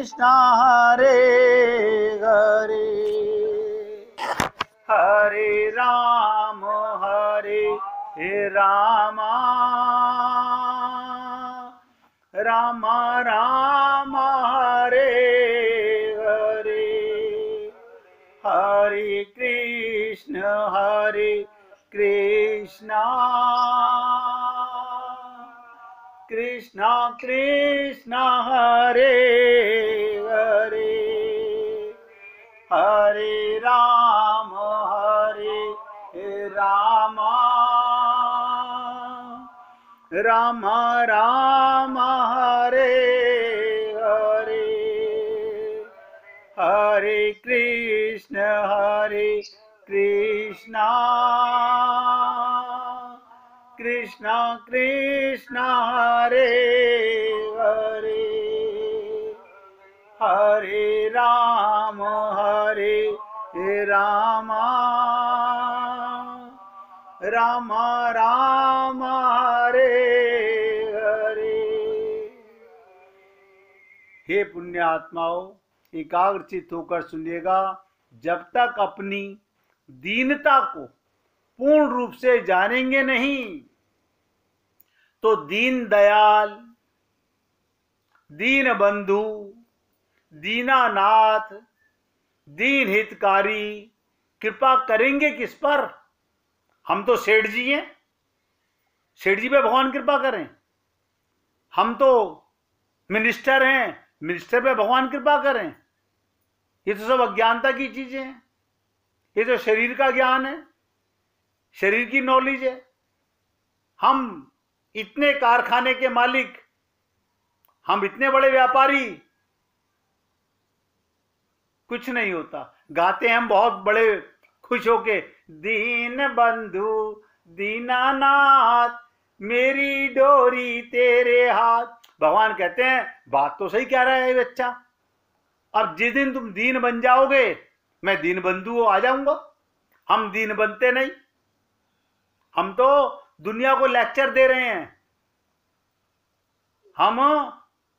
कृष्ण हरे हरे हरे राम राम राम हरे हरे हरे कृष्ण कृष्ण कृष्ण हरे हरे हरे राम राम राम हरे हरे हरे कृष्ण कृष्ण कृष्ण हरे हरे हरे राम राम राम हरे हरे। हे पुण्यात्माओं, एकाग्रचित्त होकर सुनिएगा। जब तक अपनी दीनता को पूर्ण रूप से जानेंगे नहीं तो दीन दयाल, दीन बंधु, दीनानाथ, दीन हितकारी कृपा करेंगे किस पर? हम तो सेठ जी हैं, सेठ जी पे भगवान कृपा करें। हम तो मिनिस्टर हैं, मिनिस्टर पे भगवान कृपा करें। ये तो सब अज्ञानता की चीजें हैं। ये तो शरीर का ज्ञान है, शरीर की नॉलेज है। हम इतने कारखाने के मालिक, हम इतने बड़े व्यापारी, कुछ नहीं होता। गाते हैं हम बहुत बड़े खुश होके, दीन बंधु दीनानाथ मेरी डोरी तेरे हाथ। भगवान कहते हैं बात तो सही कह रहा है बच्चा, अब जिस दिन तुम दीन बन जाओगे मैं दीन बंधु आ जाऊंगा। हम दीन बनते नहीं, हम तो दुनिया को लेक्चर दे रहे हैं। हम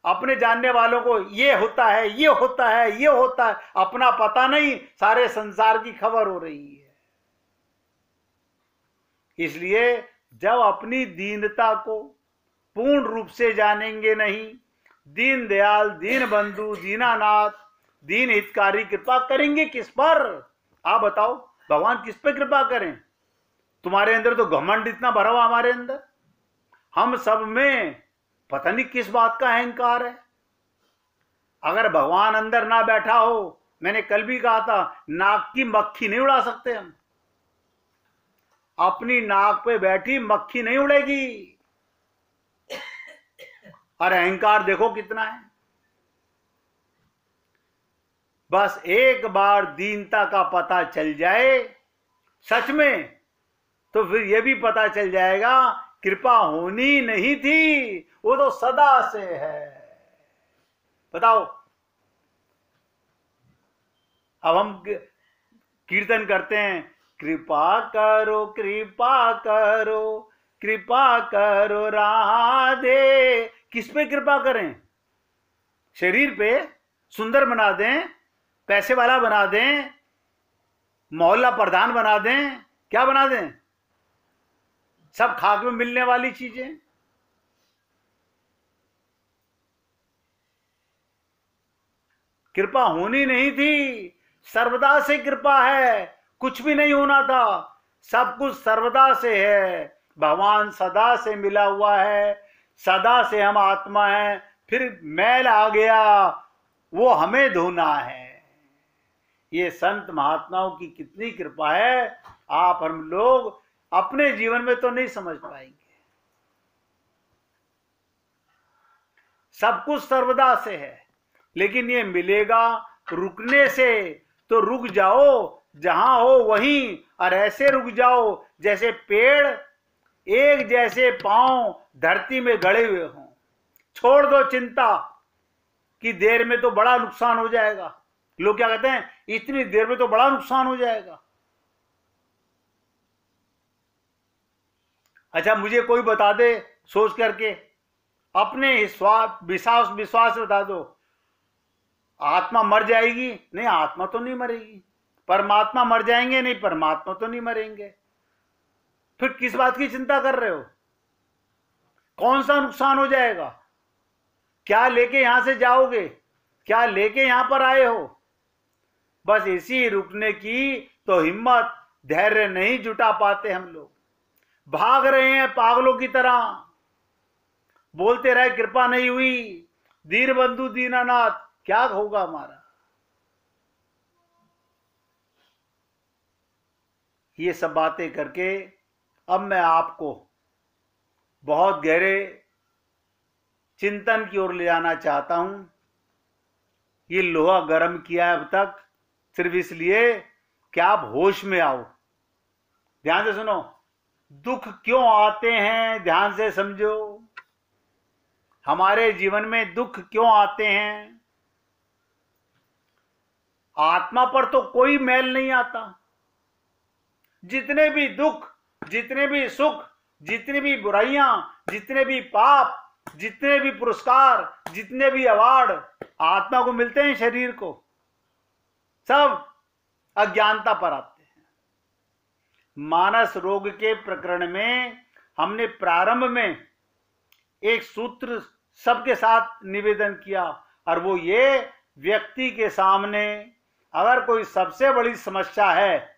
अपने जानने वालों को ये होता है, ये होता है, ये होता है, अपना पता नहीं, सारे संसार की खबर हो रही है। इसलिए जब अपनी दीनता को पूर्ण रूप से जानेंगे नहीं, दीन दयाल, दीन बंधु, दीनानाथ, दीन हितकारी कृपा करेंगे किस पर? आप बताओ, भगवान किस पे कृपा करें? तुम्हारे अंदर तो घमंड इतना भरा हुआ, हमारे अंदर हम सब में पता नहीं किस बात का अहंकार है। अगर भगवान अंदर ना बैठा हो, मैंने कल भी कहा था, नाक की मक्खी नहीं उड़ा सकते हम। अपनी नाक पे बैठी मक्खी नहीं उड़ेगी। और अहंकार देखो कितना है। बस एक बार दीनता का पता चल जाए सच में, तो फिर यह भी पता चल जाएगा कृपा होनी नहीं थी, वो तो सदा से है। बताओ, अब हम कीर्तन करते हैं, कृपा करो कृपा करो कृपा करो राधे। किस पे कृपा करें? शरीर पे सुंदर बना दें, पैसे वाला बना दें, मोहल्ला प्रधान बना दें, क्या बना दें? सब खाक में मिलने वाली चीजें। कृपा होनी नहीं थी, सर्वदा से कृपा है। कुछ भी नहीं होना था, सब कुछ सर्वदा से है। भगवान सदा से मिला हुआ है, सदा से हम आत्मा है। फिर मैल आ गया, वो हमें धोना है। ये संत महात्माओं की कितनी कृपा है, आप हम लोग अपने जीवन में तो नहीं समझ पाएंगे। सब कुछ सर्वदा से है, लेकिन ये मिलेगा रुकने से। तो रुक जाओ, जहां हो वहीं, और ऐसे रुक जाओ जैसे पेड़ एक जैसे पांव धरती में गड़े हुए हों। छोड़ दो चिंता कि देर में तो बड़ा नुकसान हो जाएगा। लोग क्या कहते हैं, इतनी देर में तो बड़ा नुकसान हो जाएगा। अच्छा, मुझे कोई बता दे सोच करके, अपने विश्वास बता दो, आत्मा मर जाएगी? नहीं, आत्मा तो नहीं मरेगी। परमात्मा मर जाएंगे? नहीं, परमात्मा तो नहीं मरेंगे। फिर किस बात की चिंता कर रहे हो? कौन सा नुकसान हो जाएगा? क्या लेके यहां से जाओगे? क्या लेके यहां पर आए हो? बस इसी रुकने की तो हिम्मत, धैर्य नहीं जुटा पाते हम लोग। भाग रहे हैं पागलों की तरह, बोलते रहे कृपा नहीं हुई, दीनबंधु दीनानाथ, क्या होगा हमारा? ये सब बातें करके अब मैं आपको बहुत गहरे चिंतन की ओर ले जाना चाहता हूं। ये लोहा गर्म किया है अब तक सिर्फ इसलिए कि आप होश में आओ। ध्यान से सुनो, दुख क्यों आते हैं ध्यान से समझो। हमारे जीवन में दुख क्यों आते हैं? आत्मा पर तो कोई मैल नहीं आता। जितने भी दुख, जितने भी सुख, जितनी भी बुराइयां, जितने भी पाप, जितने भी पुरस्कार, जितने भी अवार्ड आत्मा को मिलते हैं, शरीर को, सब अज्ञानता पर आते हैं। मानस रोग के प्रकरण में हमने प्रारंभ में एक सूत्र सबके साथ निवेदन किया, और वो ये, व्यक्ति के सामने अगर कोई सबसे बड़ी समस्या है,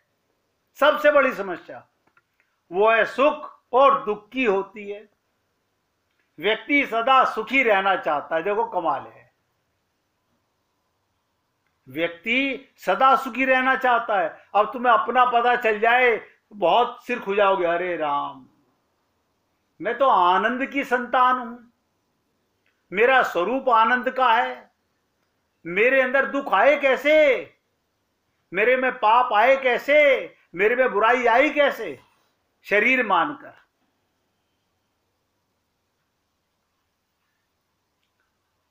सबसे बड़ी समस्या वो है सुख और दुख की होती है। व्यक्ति सदा सुखी रहना चाहता है। देखो कमाल है, व्यक्ति सदा सुखी रहना चाहता है। अब तुम्हें अपना पता चल जाए बहुत सिर खुजाओगे, अरे राम, मैं तो आनंद की संतान हूं, मेरा स्वरूप आनंद का है, मेरे अंदर दुख आए कैसे, मेरे में पाप आए कैसे, मेरे में बुराई आई कैसे? शरीर मानकर।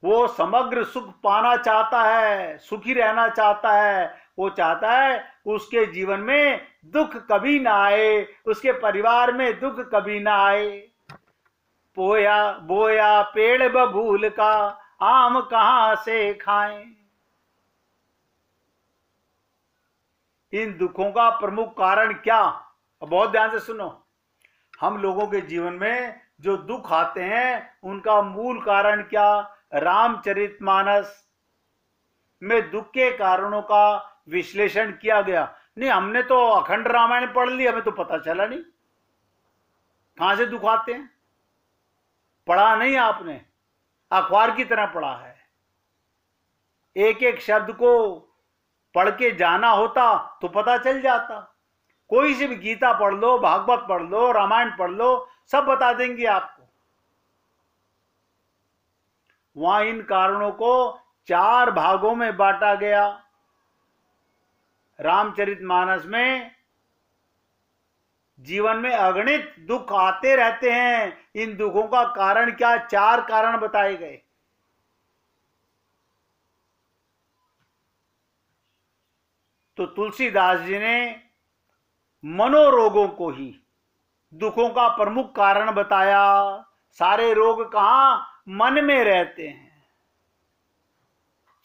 वो समग्र सुख पाना चाहता है, सुखी रहना चाहता है। वो चाहता है उसके जीवन में दुख कभी ना आए, उसके परिवार में दुख कभी ना आए। पोया बोया पेड़ बबूल का, आम कहां से खाएं। इन दुखों का प्रमुख कारण क्या? बहुत ध्यान से सुनो। हम लोगों के जीवन में जो दुख आते हैं उनका मूल कारण क्या? रामचरितमानस में दुख के कारणों का विश्लेषण किया गया। नहीं, हमने तो अखंड रामायण पढ़ ली, हमें तो पता चला नहीं कहां से दुख आते हैं। पढ़ा नहीं आपने, अखबार की तरह पढ़ा है। एक एक शब्द को पढ़ के जाना होता तो पता चल जाता। कोई सी भी गीता पढ़ लो, भागवत पढ़ लो, रामायण पढ़ लो, सब बता देंगे आपको। वहां इन कारणों को 4 भागों में बांटा गया। रामचरितमानस में जीवन में अगणित दुख आते रहते हैं। इन दुखों का कारण क्या? 4 कारण बताए गए। तो तुलसीदास जी ने मनोरोगों को ही दुखों का प्रमुख कारण बताया। सारे रोग कहां? मन में रहते हैं।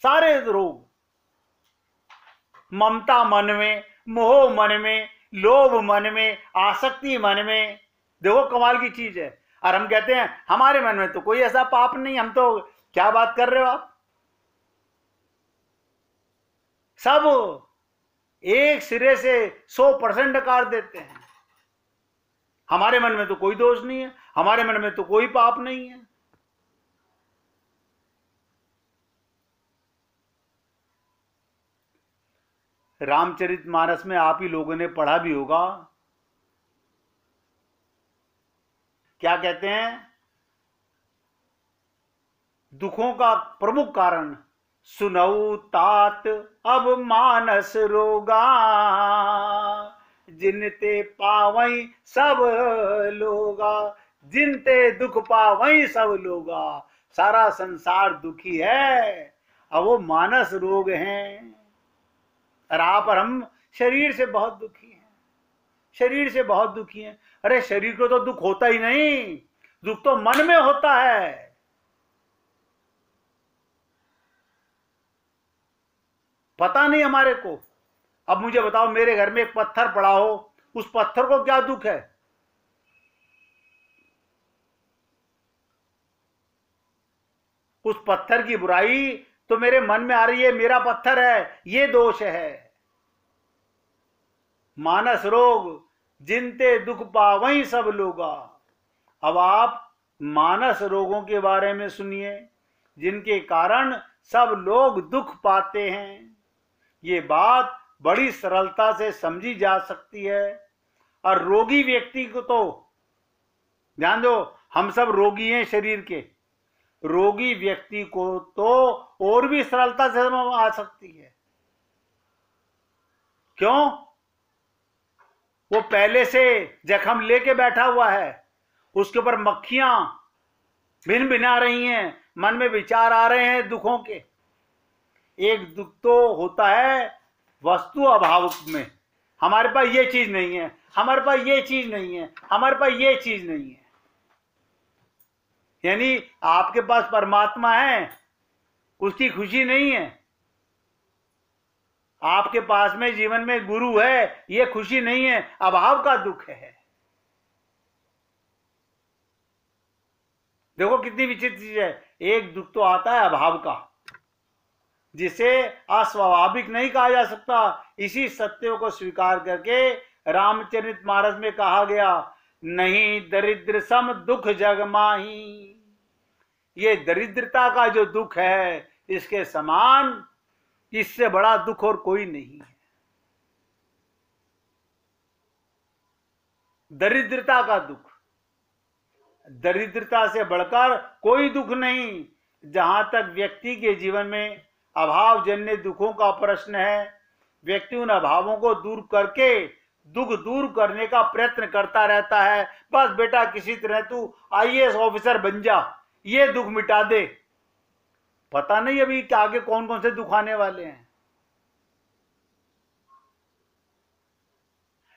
सारे रोग, ममता मन में, मोह मन में, लोभ मन में, आसक्ति मन में। देखो कमाल की चीज है। और हम कहते हैं हमारे मन में तो कोई ऐसा पाप नहीं, हम तो, क्या बात कर रहे हो आप? सब एक सिरे से 100% नकार देते हैं। हमारे मन में तो कोई दोष नहीं है, हमारे मन में तो कोई पाप नहीं है। रामचरितमानस में आप ही लोगों ने पढ़ा भी होगा, क्या कहते हैं? दुखों का प्रमुख कारण, सुनऊ तात अब मानस रोगा, जिनते पावई सब लोगा। जिनते दुख पावई सब लोगा। सारा संसार दुखी है, अब वो मानस रोग हैं। और आप और हम शरीर से बहुत दुखी हैं, शरीर से बहुत दुखी हैं। अरे शरीर को तो दुख होता ही नहीं, दुख तो मन में होता है। पता नहीं हमारे को। अब मुझे बताओ, मेरे घर में एक पत्थर पड़ा हो, उस पत्थर को क्या दुख है? उस पत्थर की बुराई तो मेरे मन में आ रही है, मेरा पत्थर है, ये दोष है। मानस रोग जिनते दुख पावई सब लोगा। अब आप मानस रोगों के बारे में सुनिए, जिनके कारण सब लोग दुख पाते हैं। ये बात बड़ी सरलता से समझी जा सकती है। और रोगी व्यक्ति को तो ध्यान दो, हम सब रोगी हैं शरीर के। रोगी व्यक्ति को तो और भी सरलता से समझ आ सकती है। क्यों? वो पहले से जख्म लेके बैठा हुआ है, उसके ऊपर मक्खियां भिन भिना रही हैं, मन में विचार आ रहे हैं दुखों के। एक दुख तो होता है वस्तु अभाव में, हमारे पास ये चीज नहीं है, हमारे पास ये चीज नहीं है, हमारे पास ये चीज नहीं है। यानी आपके पास परमात्मा है, उसकी खुशी नहीं है। आपके पास में जीवन में गुरु है, ये खुशी नहीं है, अभाव का दुख है। देखो कितनी विचित्र चीज है। एक दुख तो आता है अभाव का, जिसे अस्वाभाविक नहीं कहा जा सकता। इसी सत्यों को स्वीकार करके रामचरितमानस में कहा गया, नहीं दरिद्र सम दुख जग माही। ये दरिद्रता का जो दुख है, इसके समान, इससे बड़ा दुख और कोई नहीं है। दरिद्रता का दुख, दरिद्रता से बढ़कर कोई दुख नहीं। जहां तक व्यक्ति के जीवन में अभाव जन्य दुखों का प्रश्न है, व्यक्ति उन अभावों को दूर करके दुख दूर करने का प्रयत्न करता रहता है। बस बेटा किसी तरह तू आईएएस ऑफिसर बन जा, ये दुख मिटा दे। पता नहीं अभी कि आगे कौन कौन से दुख आने वाले हैं।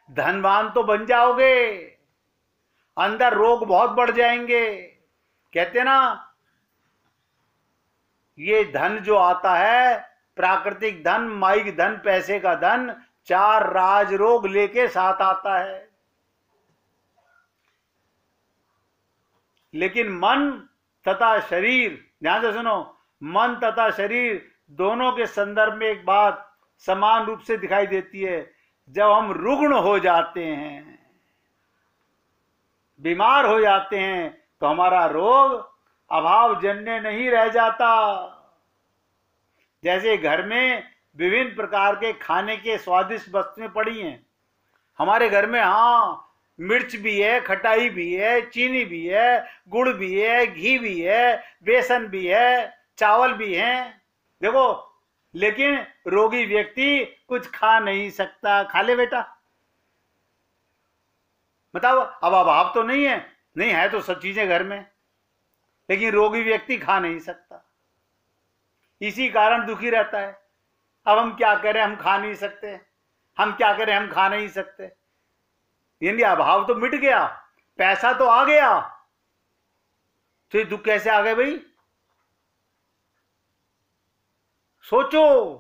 धनवान तो बन जाओगे, अंदर रोग बहुत बढ़ जाएंगे। कहते ना, ये धन जो आता है, प्राकृतिक धन, माइक धन, पैसे का धन, 4 राज रोग लेके साथ आता है। लेकिन मन तथा शरीर, ध्यान से सुनो, मन तथा शरीर दोनों के संदर्भ में एक बात समान रूप से दिखाई देती है। जब हम रुग्ण हो जाते हैं, बीमार हो जाते हैं, तो हमारा रोग अभाव जन्य नहीं रह जाता। जैसे घर में विभिन्न प्रकार के खाने के स्वादिष्ट वस्तुएं पड़ी हैं हमारे घर में। हाँ, मिर्च भी है, खटाई भी है, चीनी भी है, गुड़ भी है, घी भी है, बेसन भी है, चावल भी है। देखो, लेकिन रोगी व्यक्ति कुछ खा नहीं सकता। खा ले बेटा, बताओ, अब अभाव तो नहीं है, नहीं है तो सब चीजें घर में, लेकिन रोगी व्यक्ति खा नहीं सकता, इसी कारण दुखी रहता है। अब हम क्या करें, हम खा नहीं सकते, हम क्या करें, हम खा नहीं सकते। यानी अभाव तो मिट गया, पैसा तो आ गया, तो ये दुख कैसे आ गए भाई? सोचो,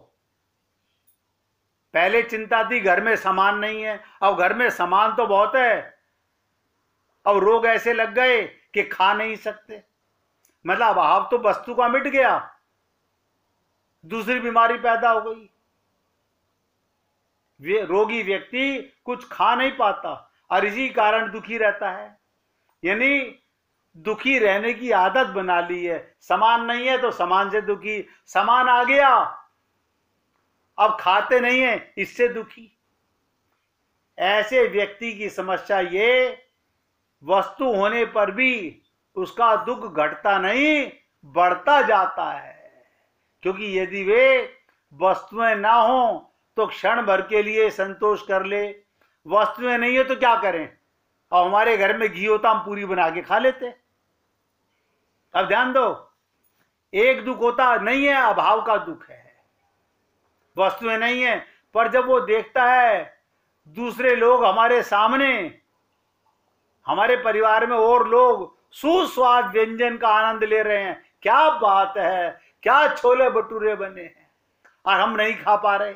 पहले चिंता थी घर में सामान नहीं है, अब घर में सामान तो बहुत है, अब रोग ऐसे लग गए कि खा नहीं सकते। मतलब अभाव तो वस्तु का मिट गया, दूसरी बीमारी पैदा हो गई। रोगी व्यक्ति कुछ खा नहीं पाता और इसी कारण दुखी रहता है। यानी दुखी रहने की आदत बना ली है। सामान नहीं है तो सामान से दुखी, सामान आ गया अब खाते नहीं है, इससे दुखी। ऐसे व्यक्ति की समस्या ये, वस्तु होने पर भी उसका दुख घटता नहीं, बढ़ता जाता है। क्योंकि यदि वे वस्तुएं ना हो तो क्षण भर के लिए संतोष कर ले, वस्तुएं नहीं है तो क्या करें? अब हमारे घर में घी होता, हम पूरी बना के खा लेते। अब ध्यान दो, एक दुख होता नहीं है, अभाव का दुख है, वस्तुएं नहीं है। पर जब वो देखता है दूसरे लोग हमारे सामने, हमारे परिवार में और लोग सुस्वाद व्यंजन का आनंद ले रहे हैं, क्या बात है, क्या छोले भटूरे बने हैं, और हम नहीं खा पा रहे,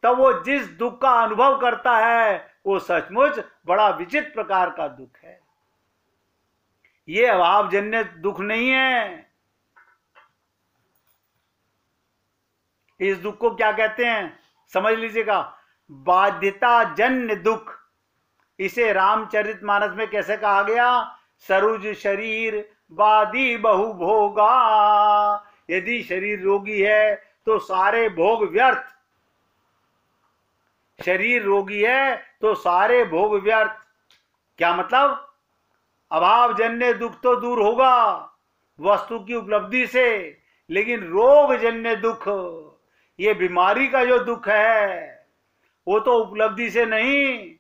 तब वो जिस दुख का अनुभव करता है वो सचमुच बड़ा विचित्र प्रकार का दुख है। ये अभावजन्य दुख नहीं है। इस दुख को क्या कहते हैं समझ लीजिएगा, बाध्यता जन्य दुख। इसे रामचरितमानस में कैसे कहा गया, सरुज शरीर बादी बहु भोगा। यदि शरीर रोगी है तो सारे भोग व्यर्थ, शरीर रोगी है तो सारे भोग व्यर्थ। क्या मतलब, अभावजन्य दुख तो दूर होगा वस्तु की उपलब्धि से, लेकिन रोगजन्य दुख, ये बीमारी का जो दुख है वो तो उपलब्धि से नहीं,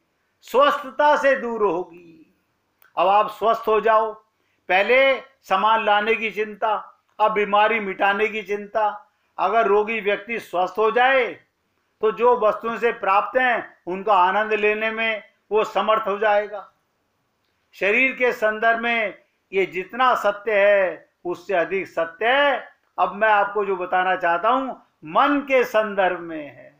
स्वस्थता से दूर होगी। अब आप स्वस्थ हो जाओ, पहले सामान लाने की चिंता, अब बीमारी मिटाने की चिंता। अगर रोगी व्यक्ति स्वस्थ हो जाए तो जो वस्तुओं से प्राप्त हैं उनका आनंद लेने में वो समर्थ हो जाएगा। शरीर के संदर्भ में ये जितना सत्य है उससे अधिक सत्य है, अब मैं आपको जो बताना चाहता हूं, मन के संदर्भ में है।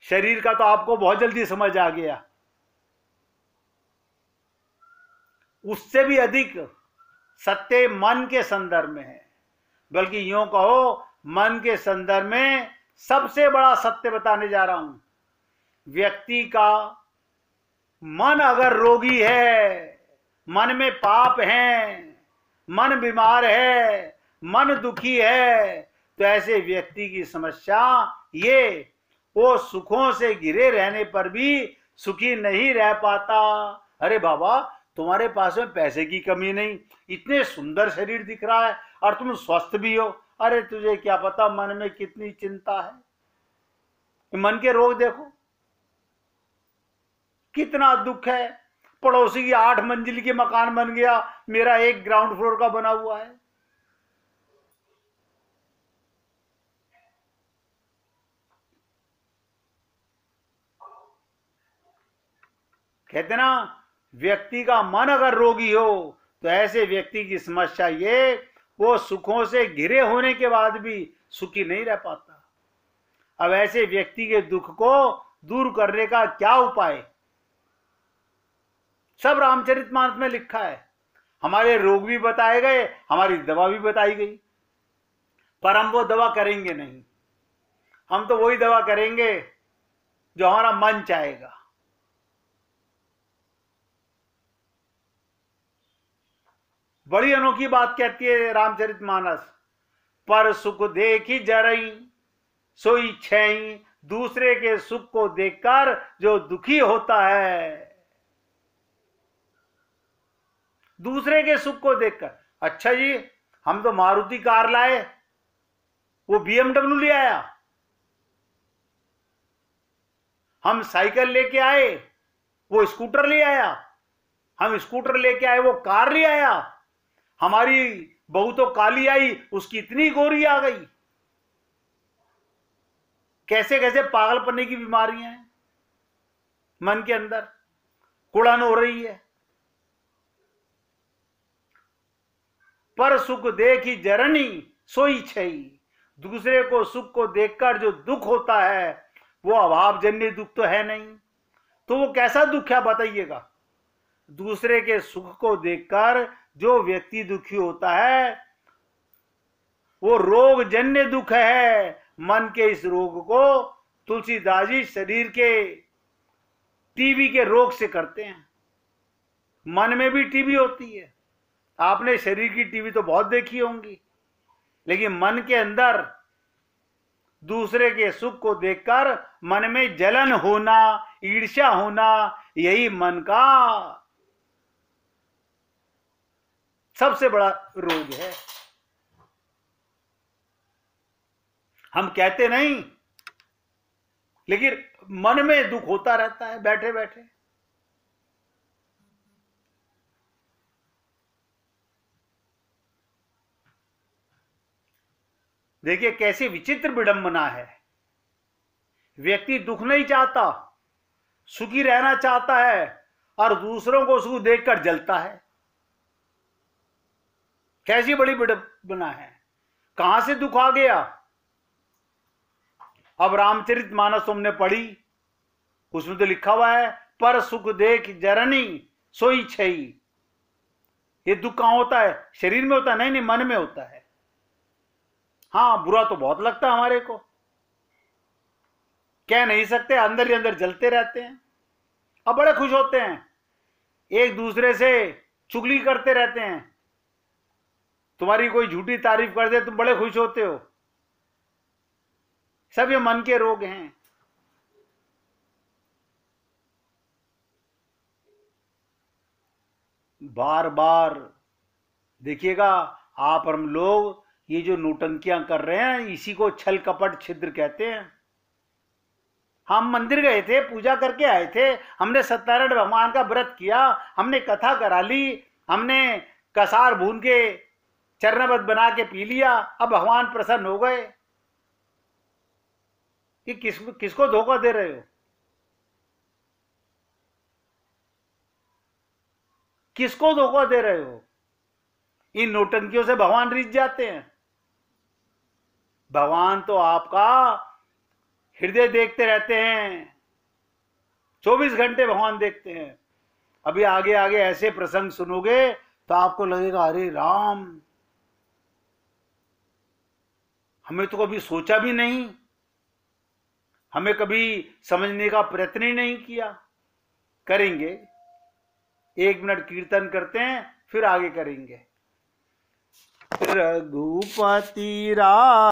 शरीर का तो आपको बहुत जल्दी समझ आ गया, उससे भी अधिक सत्य मन के संदर्भ में है। बल्कि यूं कहो, मन के संदर्भ में सबसे बड़ा सत्य बताने जा रहा हूं। व्यक्ति का मन अगर रोगी है, मन में पाप है, मन बीमार है, मन दुखी है, तो ऐसे व्यक्ति की समस्या ये, वो सुखों से घिरे रहने पर भी सुखी नहीं रह पाता। अरे बाबा, तुम्हारे पास में पैसे की कमी नहीं, इतने सुंदर शरीर दिख रहा है और तुम स्वस्थ भी हो, अरे तुझे क्या पता मन में कितनी चिंता है। मन के रोग देखो, कितना दुख है। पड़ोसी की 8 मंजिल की मकान बन गया, मेरा एक ग्राउंड फ्लोर का बना हुआ है। कहते ना, व्यक्ति का मन अगर रोगी हो तो ऐसे व्यक्ति की समस्या ये, वो सुखों से घिरे होने के बाद भी सुखी नहीं रह पाता। अब ऐसे व्यक्ति के दुख को दूर करने का क्या उपाय, सब रामचरितमानस में लिखा है। हमारे रोग भी बताए गए, हमारी दवा भी बताई गई, पर हम वो दवा करेंगे नहीं। हम तो वही दवा करेंगे जो हमारा मन चाहेगा। बड़ी अनोखी बात कहती है रामचरितमानस, पर सुख देखी जरई सोई छई। दूसरे के सुख को देखकर जो दुखी होता है, दूसरे के सुख को देखकर, अच्छा जी हम तो मारुति कार लाए, वो BMW ले आया। हम साइकिल लेके आए, वो स्कूटर ले आया। हम स्कूटर लेके आए, वो कार ले आया। हमारी बहू तो काली आई, उसकी इतनी गोरी आ गई। कैसे कैसे पागलपने की बीमारियां हैं, मन के अंदर कुड़न हो रही है। पर सुख देखी जरनी सोई छई। दूसरे को सुख को देखकर जो दुख होता है वो अभावजन्य दुख तो है नहीं, तो वो कैसा दुख है बताइएगा। दूसरे के सुख को देखकर जो व्यक्ति दुखी होता है वो रोगजन्य दुख है। मन के इस रोग को तुलसीदास जी शरीर के टीबी के रोग से करते हैं। मन में भी टीबी होती है, आपने शरीर की टीबी तो बहुत देखी होंगी, लेकिन मन के अंदर दूसरे के सुख को देखकर मन में जलन होना, ईर्ष्या होना, यही मन का सबसे बड़ा रोग है। हम कहते नहीं, लेकिन मन में दुख होता रहता है बैठे बैठे। देखिए कैसी विचित्र विडंबना है। व्यक्ति दुख नहीं चाहता, सुखी रहना चाहता है, और दूसरों को सुख देखकर जलता है। कैसी बड़ी विडंबना है। कहां से दुख आ गया? अब रामचरितमानस तुमने पढ़ी, उसमें तो लिखा हुआ है पर सुख देख जरनी सोई छई। ये दुख कहां होता है? शरीर में होता है? नहीं, मन में होता है। हाँ, बुरा तो बहुत लगता है हमारे को, कह नहीं सकते, अंदर ही अंदर जलते रहते हैं। अब बड़े खुश होते हैं, एक दूसरे से चुगली करते रहते हैं। तुम्हारी कोई झूठी तारीफ कर दे, तुम बड़े खुश होते हो। सब ये मन के रोग हैं। बार बार देखिएगा आप और हम लोग, ये जो नौटंकियां कर रहे हैं, इसी को छल कपट छिद्र कहते हैं। हम मंदिर गए थे, पूजा करके आए थे, हमने सत्यनारायण भगवान का व्रत किया, हमने कथा करा ली, हमने कसार भून के चरणबद्ध बना के पी लिया, अब भगवान प्रसन्न हो गए। कि किसको धोखा दे रहे हो? किसको धोखा दे रहे हो? इन नौटंकियों से भगवान रिझ जाते हैं। भगवान तो आपका हृदय देखते रहते हैं, 24 घंटे भगवान देखते हैं। अभी आगे आगे ऐसे प्रसंग सुनोगे तो आपको लगेगा अरे राम, हमें तो कभी सोचा भी नहीं, हमें कभी समझने का प्रयत्न ही नहीं किया। करेंगे, 1 मिनट कीर्तन करते हैं, फिर आगे करेंगे। रघुपति राम